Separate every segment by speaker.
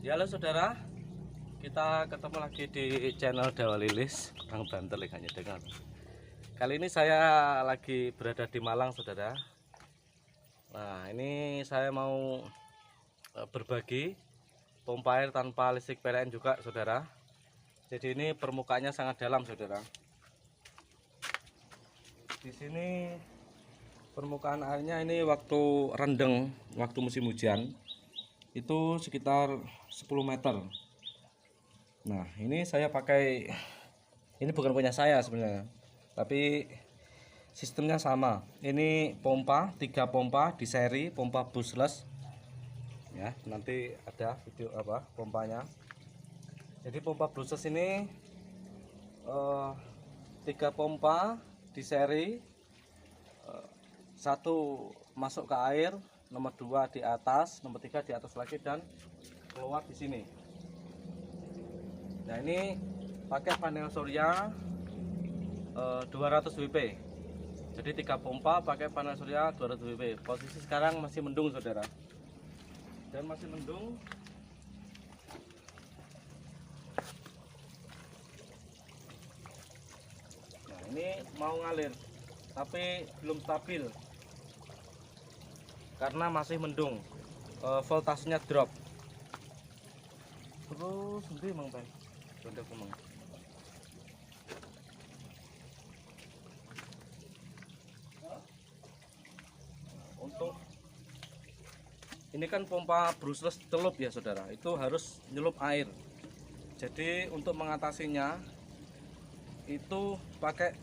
Speaker 1: Ya, halo saudara, kita ketemu lagi di channel Dawa Lilis, Bang Banter hanya dengan. Kali ini saya lagi berada di Malang, saudara. Nah, ini saya mau berbagi pompa air tanpa listrik PLN juga, saudara. Jadi ini permukaannya sangat dalam, saudara. Di sini permukaan airnya ini waktu rendeng, waktu musim hujan itu sekitar 10 meter. Nah, ini saya pakai, ini bukan punya saya sebenarnya, tapi sistemnya sama. Ini pompa, 3 pompa di seri, pompa brushless ya, nanti ada video pompanya. Jadi pompa brushless ini 3 pompa di seri, satu masuk ke air, nomor 2 di atas, nomor 3 di atas lagi, dan keluar di sini. Nah, ini pakai panel surya 200 WP. Jadi 3 pompa pakai panel surya 200 WP. Posisi sekarang masih mendung, saudara, dan masih mendung. Nah, ini mau ngalir tapi belum stabil karena masih mendung, voltasenya drop. Terus nanti emang Bang, untuk ini kan pompa brushless celup ya saudara, itu harus nyelup air. Jadi untuk mengatasinya itu pakai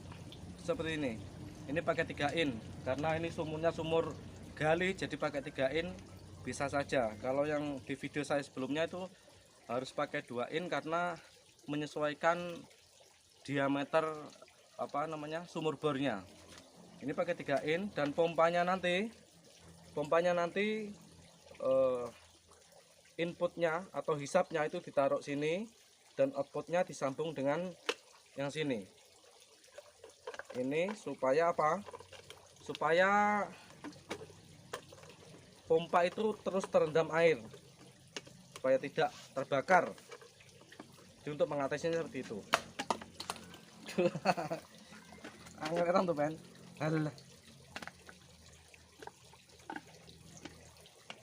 Speaker 1: seperti ini pakai 3 in, karena ini sumurnya sumur gali, jadi pakai 3 in bisa saja. Kalau yang di video saya sebelumnya itu harus pakai 2 in karena menyesuaikan diameter sumur bornya. Ini pakai 3 in, dan pompanya nanti inputnya atau hisapnya itu ditaruh sini, dan outputnya disambung dengan yang sini. Ini supaya apa? Supaya pompa itu terus terendam air, supaya tidak terbakar. Jadi untuk mengatasinya seperti itu. Angin tuh men. Alah.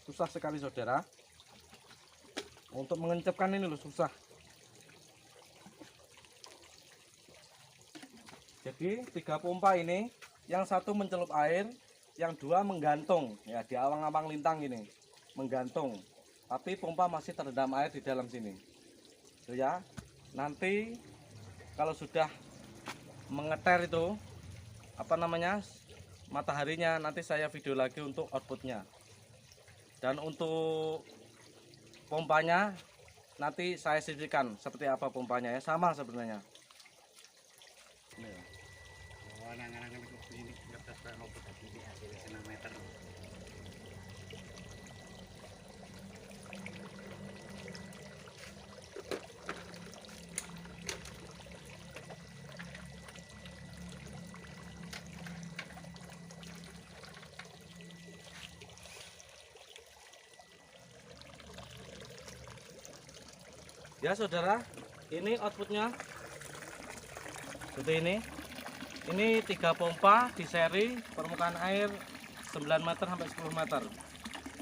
Speaker 1: Susah sekali saudara. Untuk mengencapkan ini loh susah. Jadi 3 pompa ini, yang satu mencelup air, yang 2 menggantung ya di awang-awang lintang ini, menggantung. Tapi pompa masih terendam air di dalam sini. Tuh ya. Nanti kalau sudah mengeter itu mataharinya, nanti saya video lagi untuk outputnya. Dan untuk pompanya nanti saya sisihkan seperti apa pompanya ya, sama sebenarnya. Ya saudara, ini outputnya seperti ini. Ini 3 pompa di seri, permukaan air 9 meter sampai 10 meter.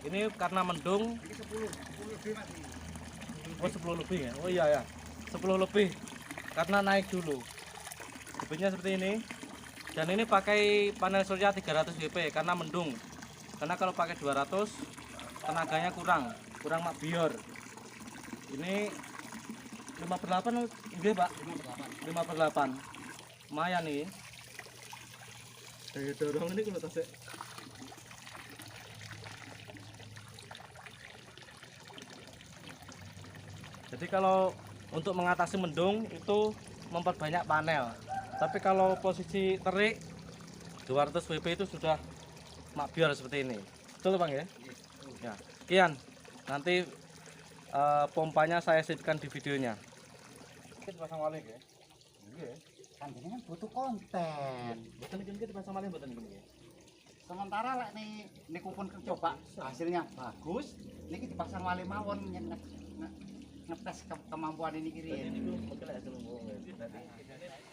Speaker 1: Ini karena mendung. Ini 10 lebih Mas. Oh 10 lebih ya. Oh iya ya, 10 lebih karena naik dulu. Debitnya seperti ini. Dan ini pakai panel surya 300 WP karena mendung. Karena kalau pakai 200 tenaganya kurang mak bior. Ini 5/8 enggak Pak? 5/8. Lumayan nih. Daya dorong ini kalau tasnya. Jadi kalau untuk mengatasi mendung itu memperbanyak panel. Tapi kalau posisi terik 200 WP itu sudah makbiar seperti ini. Betul Bang ya? Ya. Sekian. Nanti pompanya saya sisihkan di videonya. Kita pasang walik ya. Iya.
Speaker 2: Kan ini kan butuh konten.
Speaker 1: Betul kita pasang walik betul ini.
Speaker 2: Sementara lah nih kupon coba hasilnya bagus, niki dipasang wali mawon nyenek. ngetes kemampuan ini kiri ya.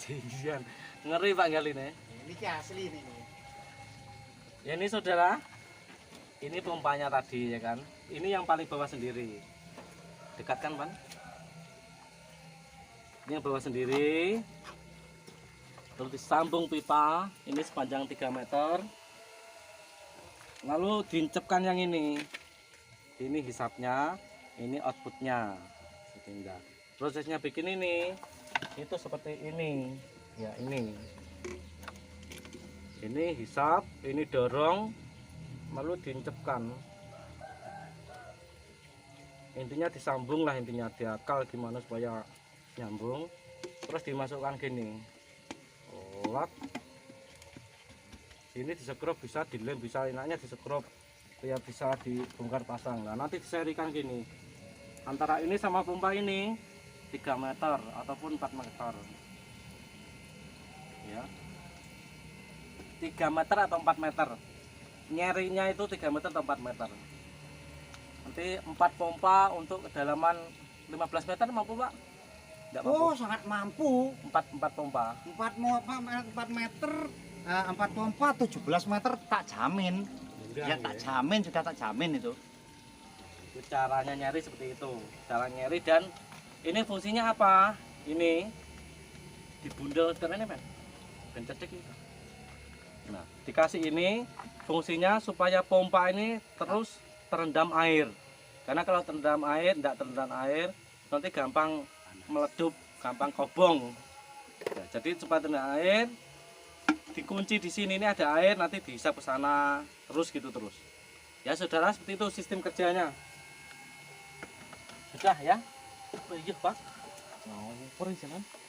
Speaker 1: Jinjian. Ngeri Pak Galine.
Speaker 2: Ini ki asli ini.
Speaker 1: Ya ini saudara, ini pompanya tadi ya kan. Ini yang paling bawah sendiri. Dekatkan Pan. Ini yang bawah sendiri. Terus disambung pipa. Ini sepanjang 3 meter. Lalu diincepkan yang ini. Ini hisapnya, ini outputnya. Sehingga prosesnya bikin ini itu seperti ini. Ya ini. Ini hisap, ini dorong, lalu diincepkan. Intinya disambung lah, intinya diakal gimana supaya nyambung. Terus dimasukkan gini. Olak. Ini disekrup, bisa dilem, bisa enaknya disekrup. Ya bisa dibongkar pasang. Nah nanti diserikan gini. Antara ini sama pompa ini 3 meter ataupun 4 meter. Ya. 3 meter atau 4 meter. Nyerinya itu 3 meter atau 4 meter. Nanti 4 pompa untuk kedalaman 15 meter mampu Pak? Tidak mampu.
Speaker 2: Oh, sangat mampu.
Speaker 1: 4 pompa.
Speaker 2: 4 meter, 4 pompa 17 meter tak jamin. Ya tak jamin, sudah tak jamin itu.
Speaker 1: Itu caranya nyari seperti itu. Cara nyari dan ini fungsinya apa? Ini dibundel ini men. Ben cedek itu. Nah, dikasih ini fungsinya supaya pompa ini terus terendam air. Karena kalau terendam air, tidak terendam air, nanti gampang meledup, gampang kobong. Nah, jadi supaya terendam air, dikunci di sini ini ada air, nanti dihisap ke sana, terus gitu terus. Ya saudara, seperti itu sistem kerjanya. Sudah ya? Oh iya Pak. Mau pergi jalan.